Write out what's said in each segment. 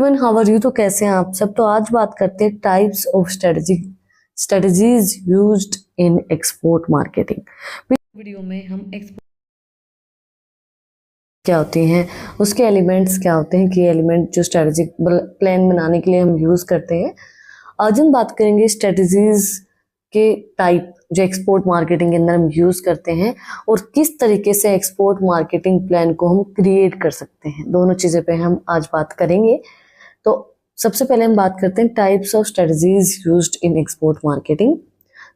Everyone, how are you? तो कैसे हैं आप सब? तो आज बात करते हैं types of strategies used in export marketing. Video में हम एक्सपोर्ट क्या होती हैं, उसके एलिमेंट्स क्या होते हैं, कि एलिमेंट जो स्ट्रेटेजिक प्लान बनाने के लिए हम यूज करते हैं। आज हम बात करेंगे स्ट्रेटजीज के टाइप जो एक्सपोर्ट मार्केटिंग के अंदर हम यूज करते हैं और किस तरीके से एक्सपोर्ट मार्केटिंग प्लान को हम क्रिएट कर सकते हैं। दोनों चीजें पे हम आज बात करेंगे। तो सबसे पहले हम बात करते हैं types of strategies used in export marketing.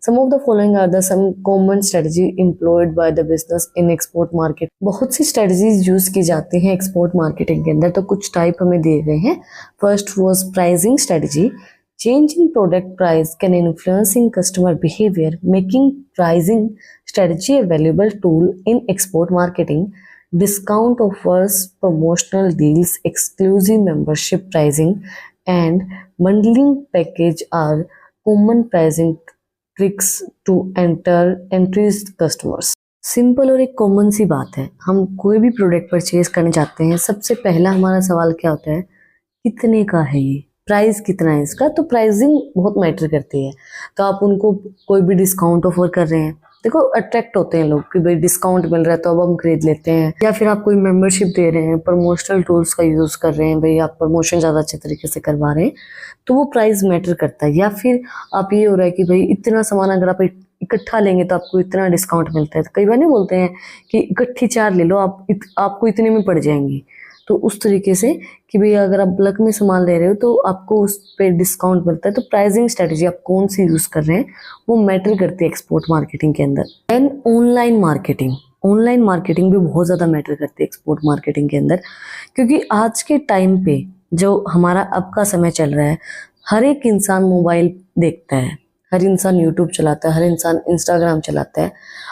Some of the following are the some common strategy employed by the business in export market. बहुत सी स्ट्रेटजीज यूज की जाती हैं एक्सपोर्ट मार्केटिंग के अंदर, तो कुछ टाइप हमें दिए गए हैं। First was pricing strategy. Changing product price can influencing customer behavior, making pricing strategy a valuable tool in export marketing. Discount offers, promotional deals, exclusive membership pricing, and bundling package are common pricing tricks to entries customers. Simple और एक common सी बात है, हम कोई भी product purchase करने जाते हैं, सबसे पहला हमारा सवाल क्या होता है, कितने का है ये, प्राइस कितना है इसका। तो प्राइसिंग बहुत मैटर करती है। तो आप उनको कोई भी डिस्काउंट ऑफर कर रहे हैं, देखो अट्रैक्ट होते हैं लोग कि भाई डिस्काउंट मिल रहा है तो अब हम खरीद लेते हैं। या फिर आप कोई मेंबरशिप दे रहे हैं, प्रमोशनल टूल्स का यूज कर रहे हैं, भाई आप प्रमोशन ज़्यादा अच्छे तरीके से करवा रहे हैं, तो वो प्राइस मैटर करता है। या फिर आप ये हो रहा है कि भाई इतना सामान अगर आप इकट्ठा लेंगे तो आपको इतना डिस्काउंट मिलता है। तो कई बार नहीं बोलते हैं कि इकट्ठी 4 ले लो, आपको इतने में पड़ जाएंगी। तो उस तरीके से कि भाई अगर आप बल्क में सामान ले रहे हो तो आपको उस पे डिस्काउंट मिलता है। तो प्राइसिंग स्ट्रेटजी आप कौन सी यूज कर रहे हैं वो मैटर करती है एक्सपोर्ट मार्केटिंग के अंदर। Then online marketing. Online marketing भी बहुत ज़्यादा मैटर करती है एक्सपोर्ट मार्केटिंग के अंदर, क्योंकि आज के टाइम पे जो हमारा अब का समय चल रहा है, हर एक इंसान मोबाइल देखता है, हर इंसान यूट्यूब चलाता है, हर इंसान इंस्टाग्राम चलाता है।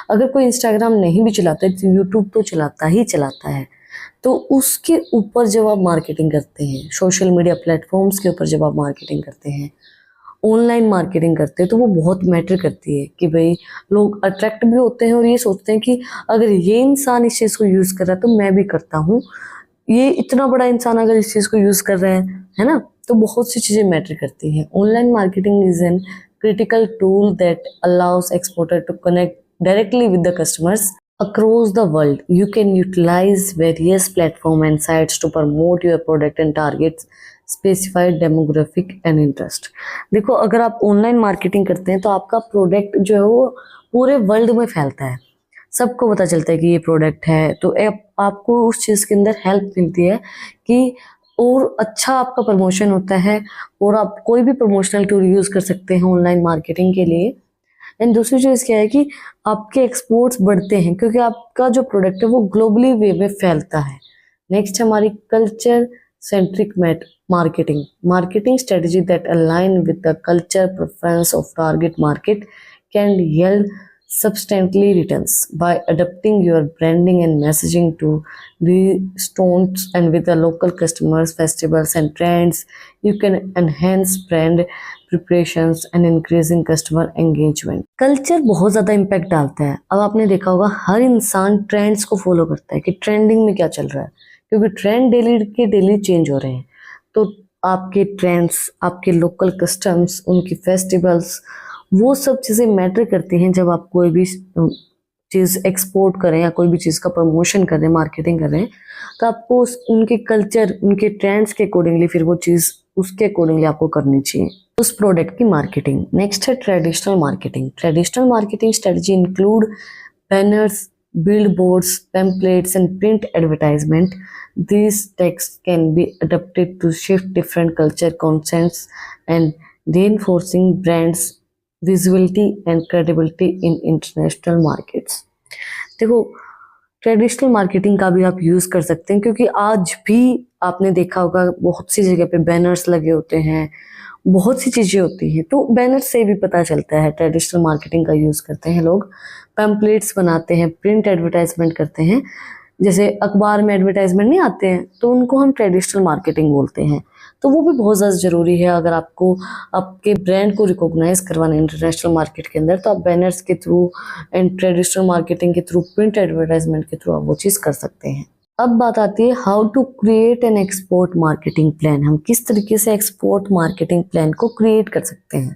अगर कोई इंस्टाग्राम नहीं भी चलाता है तो यूट्यूब तो चलाता ही चलाता है। तो उसके ऊपर जब आप मार्केटिंग करते हैं, सोशल मीडिया प्लेटफॉर्म्स के ऊपर जब आप मार्केटिंग करते हैं, ऑनलाइन मार्केटिंग करते हैं, तो वो बहुत मैटर करती है कि भाई लोग अट्रैक्ट भी होते हैं और ये सोचते हैं कि अगर ये इंसान इस चीज़ को यूज़ कर रहा है तो मैं भी करता हूँ। ये इतना बड़ा इंसान अगर इस चीज़ को यूज़ कर रहा है ना, तो बहुत सी चीज़ें मैटर करती हैं। Online marketing is an critical tool that allows exporter to connect directly with the customers across the world. You can utilize various platform and sites to promote your product and target specified demographic and interest. देखो, अगर आप online marketing करते हैं तो आपका product जो है वो पूरे वर्ल्ड में फैलता है, सबको पता चलता है कि ये प्रोडक्ट है। तो आपको उस चीज़ के अंदर हेल्प मिलती है कि और अच्छा आपका प्रमोशन होता है, और आप कोई भी प्रमोशनल टूल यूज़ कर सकते हैं ऑनलाइन मार्केटिंग के लिए। एंड दूसरी चीज़ क्या है कि आपके एक्सपोर्ट्स बढ़ते हैं क्योंकि आपका जो प्रोडक्ट है वो ग्लोबली वे में फैलता है। नेक्स्ट हमारी culture centric marketing. Marketing strategy that align with the culture preference of target market can yield substantially returns by adapting your branding and messaging to resonate and with the local customers, festivals and trends. You can enhance brand preparations and increasing customer engagement. Culture बहुत ज़्यादा impact डालता है। अब आपने देखा होगा हर इंसान trends को फॉलो करता है कि ट्रेंडिंग में क्या चल रहा है, क्योंकि ट्रेंड डेली के डेली चेंज हो रहे हैं। तो आपके ट्रेंड्स, आपके लोकल कस्टम्स, उनकी फेस्टिवल्स, वो सब चीज़ें मैटर करती हैं। जब आप कोई भी चीज़ एक्सपोर्ट करें या कोई भी चीज़ का प्रमोशन कर रहे हैं, मार्केटिंग कर रहे हैं, तो आपको उनके कल्चर, उनके ट्रेंड्स के अकॉर्डिंगली फिर वो चीज़ उसके अकॉर्डिंगली आपको करनी चाहिए उस प्रोडक्ट की मार्केटिंग। नेक्स्ट है traditional marketing. Traditional marketing strategy include banners, billboards, pamphlets and print advertisement. These texts can be adapted to shift different culture concepts and reinforcing brands visibility and credibility in international markets. देखो, traditional marketing का भी आप use कर सकते हैं, क्योंकि आज भी आपने देखा होगा बहुत सी जगह पे बैनर्स लगे होते हैं, बहुत सी चीज़ें होती हैं। तो बैनर से भी पता चलता है ट्रेडिशनल मार्केटिंग का यूज़ करते हैं लोग। पैम्पलेट्स बनाते हैं, प्रिंट एडवर्टाइजमेंट करते हैं, जैसे अखबार में एडवर्टाइजमेंट नहीं आते हैं, तो उनको हम ट्रेडिशनल मार्केटिंग बोलते हैं। तो वो भी बहुत ज़्यादा ज़रूरी है अगर आपको आपके ब्रांड को रिकॉग्नाइज करवाना है इंटरनेशनल मार्केट के अंदर। तो आप बैनर्स के थ्रू एंड ट्रेडिशनल मार्केटिंग के थ्रू, प्रिंट एडवर्टाइजमेंट के थ्रू आप वो चीज़ कर सकते हैं। अब बात आती है how to create an export marketing plan. हम किस तरीके से एक्सपोर्ट मार्केटिंग प्लान को क्रिएट कर सकते हैं।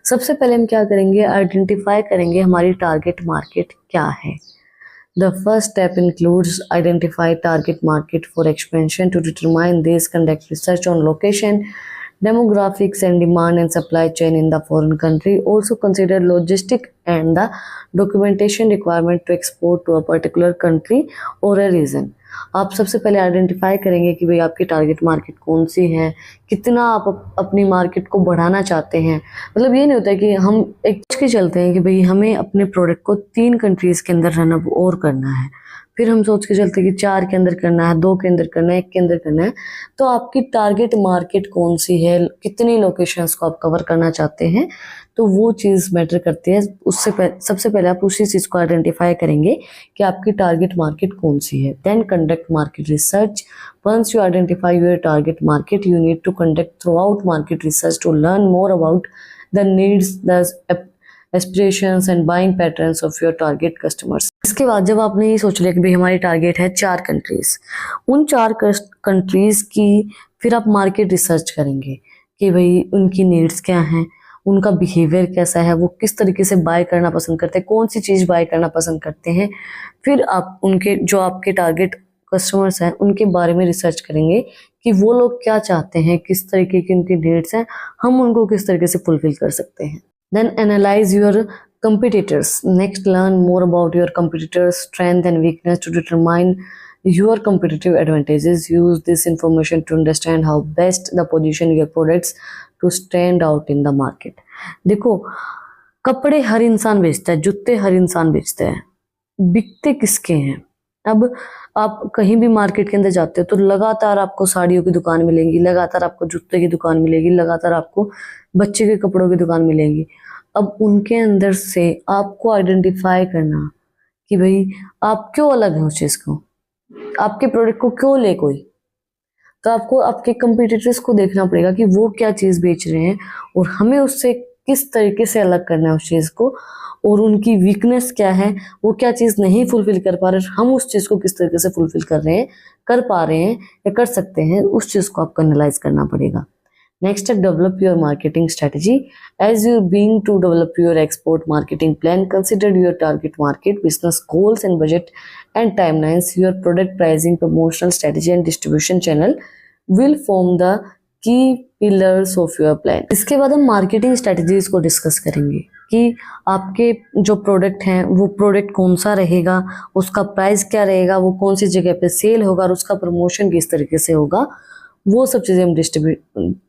सबसे पहले हम क्या करेंगे, आइडेंटिफाई करेंगे हमारी टारगेट मार्केट क्या है। The first step includes identify target market for expansion. To determine this, conduct research on location, demographics, and demand and supply chain in the foreign country. Also consider logistic and the documentation requirement to export to a particular country or a region. आप सबसे पहले identify करेंगे कि भाई आपकी target market कौन सी है, कितना आप अपनी मार्केट को बढ़ाना चाहते हैं। मतलब ये नहीं होता है कि हम एक के चलते हैं कि भाई हमें अपने प्रोडक्ट को 3 कंट्रीज़ के अंदर रन अप और करना है, फिर हम सोच के चलते हैं कि 4 के अंदर करना है, 2 के अंदर करना है, 1 के अंदर करना है। तो आपकी टारगेट मार्केट कौन सी है, कितनी लोकेशंस को आप कवर करना चाहते हैं, तो वो चीज़ मैटर करती है। सबसे पहले आप उसी चीज़ को आइडेंटिफाई करेंगे कि आपकी टारगेट मार्केट कौन सी है। Then conduct market research. Once you identify your target market, you need to conduct throughout market research to learn more about the needs, the aspirations and buying patterns of your target customers. इसके बाद जब आपने ये सोच लिया कि भाई हमारी टारगेट है 4 कंट्रीज, उन 4 कंट्रीज की फिर आप मार्केट रिसर्च करेंगे कि भाई उनकी नीड्स क्या हैं, उनका बिहेवियर कैसा है, वो किस तरीके से बाय करना पसंद करते हैं, कौन सी चीज़ बाय करना पसंद करते हैं। फिर आप उनके जो आपके टारगेट कस्टमर्स हैं उनके बारे में रिसर्च करेंगे कि वो लोग क्या चाहते हैं, किस तरीके की उनकी नीड्स हैं, हम उनको किस तरीके से फुलफिल कर सकते हैं। Then analyze your competitors. Next, learn more about your competitors' strength and weakness to determine your competitive advantages. Use this information to understand how best the position your products to stand out in the market. देखो, कपड़े हर इंसान बेचता है, जूते हर इंसान बेचता है, बिकते किसके हैं। अब आप कहीं भी मार्केट के अंदर जाते हो तो लगातार आपको साड़ियों की दुकान मिलेंगी, लगातार आपको जूते की दुकान मिलेगी, लगातार आपको बच्चे के कपड़ों की दुकान मिलेंगी। अब उनके अंदर से आपको आइडेंटिफाई करना कि भाई आप क्यों अलग हैं उस चीज़ को, आपके प्रोडक्ट को क्यों ले कोई। तो आपको आपके कंपटीटर्स को देखना पड़ेगा कि वो क्या चीज़ बेच रहे हैं और हमें उससे किस तरीके से अलग करना है उस चीज़ को, और उनकी वीकनेस क्या है, वो क्या चीज़ नहीं फुलफिल कर पा रहे, हम उस चीज़ को किस तरीके से फुलफिल कर रहे हैं, कर पा रहे हैं या कर सकते हैं, उस चीज़ को आपको एनालाइज करना पड़ेगा। Next, develop your marketing strategy. As you being to develop your export marketing plan, consider your target market, business goals and budget and timelines. Your product pricing, promotional strategy and distribution channel will form the key pillars of your plan. इसके बाद हम marketing strategies को discuss करेंगे कि आपके जो product हैं वो प्रोडक्ट कौन सा रहेगा, उसका प्राइस क्या रहेगा, वो कौन सी जगह पे सेल होगा और उसका प्रमोशन किस तरीके से होगा। वो सब चीज़ें हम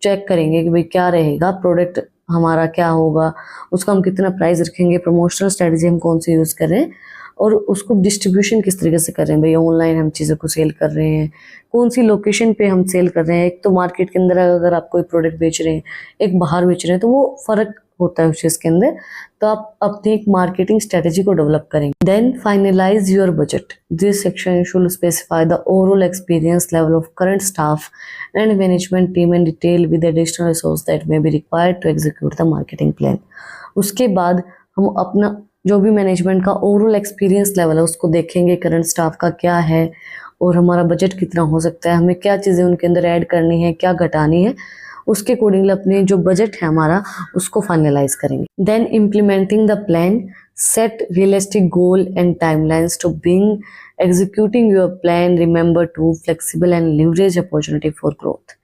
चेक करेंगे कि भाई क्या रहेगा, प्रोडक्ट हमारा क्या होगा, उसका हम कितना प्राइस रखेंगे, प्रमोशनल स्ट्रेटजी हम कौन सी यूज़ कर रहे हैं और उसको डिस्ट्रीब्यूशन किस तरीके से कर रहे हैं। भाई ऑनलाइन हम चीज़ों को सेल कर रहे हैं, कौन सी लोकेशन पे हम सेल कर रहे हैं। एक तो मार्केट के अंदर अगर आप कोई प्रोडक्ट बेच रहे हैं, एक बाहर बेच रहे हैं, तो वो फ़र्क होता है उस चीज़ के अंदर। तो आप अपनी एक मार्केटिंग स्ट्रेटजी को डेवलप करेंगे। Then finalise your budget. This section should specify the overall experience level of current staff and management team in detail with additional resource that may be required to execute the marketing plan. उसके बाद हम अपना जो भी management का overall experience level है उसको देखेंगे, करंट स्टाफ का क्या है और हमारा बजट कितना हो सकता है, हमें क्या चीज़ें उनके अंदर ऐड करनी है, क्या घटानी है, उसके अकॉर्डिंगली अपने जो बजट है हमारा उसको फाइनलाइज करेंगे। Then implementing the plan, set realistic goal and timelines to being executing your plan, remember to flexible and leverage opportunity for growth.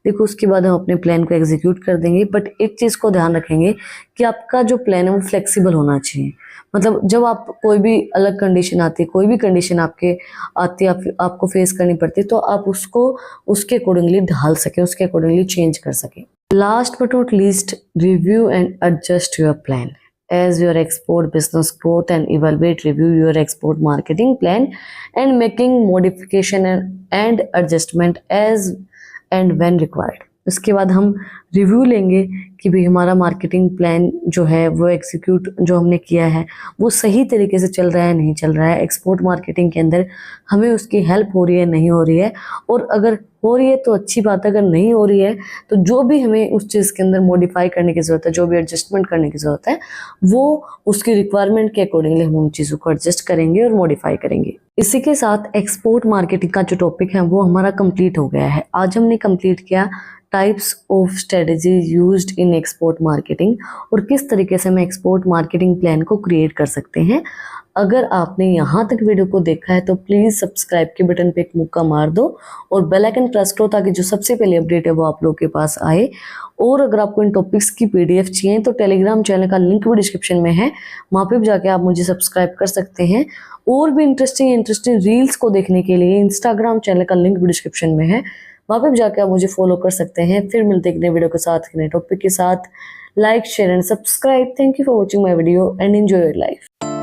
देखो उसके बाद हम अपने प्लान को एग्जीक्यूट कर देंगे, बट एक चीज़ को ध्यान रखेंगे कि आपका जो प्लान है वो फ्लेक्सिबल होना चाहिए। मतलब जब आप कोई भी अलग कंडीशन आती है, कोई भी कंडीशन आपके आती है, आपको फेस करनी पड़ती है, तो आप उसको उसके अकॉर्डिंगली ढाल सकें, उसके अकॉर्डिंगली चेंज कर सकें। Last but not least, review and adjust your plan as your export business growth and evaluate, review your export marketing plan and making modification and adjustment as and when required। इसके बाद हम review लेंगे कि भाई हमारा marketing plan जो है वो एग्जीक्यूट जो हमने किया है वो सही तरीके से चल रहा है नहीं चल रहा है, एक्सपोर्ट मार्केटिंग के अंदर हमें उसकी हेल्प हो रही है नहीं हो रही है, और अगर हो रही है तो अच्छी बात है, अगर नहीं हो रही है तो जो भी हमें उस चीज़ के अंदर मॉडिफाई करने की ज़रूरत है, जो भी एडजस्टमेंट करने की ज़रूरत है, वो उसकी रिक्वायरमेंट के अकॉर्डिंगली हम उन चीज़ों को एडजस्ट करेंगे और मॉडिफाई करेंगे। इसी के साथ एक्सपोर्ट मार्केटिंग का जो टॉपिक है वो हमारा कंप्लीट हो गया है। आज हमने कंप्लीट किया types of strategy used in export marketing और किस तरीके से हम एक्सपोर्ट मार्केटिंग प्लान को क्रिएट कर सकते हैं। अगर आपने यहाँ तक वीडियो को देखा है तो प्लीज़ सब्सक्राइब के बटन पे एक मुक्का मार दो और बेल आइकन प्रेस करो ताकि जो सबसे पहले अपडेट है वो आप लोगों के पास आए। और अगर आपको इन टॉपिक्स की PDF चाहिए तो टेलीग्राम चैनल का लिंक भी डिस्क्रिप्शन में है, वहाँ पे भी जाके आप मुझे सब्सक्राइब कर सकते हैं। और भी इंटरेस्टिंग रील्स को देखने के लिए इंस्टाग्राम चैनल का लिंक भी डिस्क्रिप्शन में है, वहाँ पे भी जाके आप मुझे फॉलो कर सकते हैं। फिर मिलते हैं एक नए वीडियो के साथ, एक नए टॉपिक के साथ। Like share and subscribe. Thank you for watching my video and enjoy your life.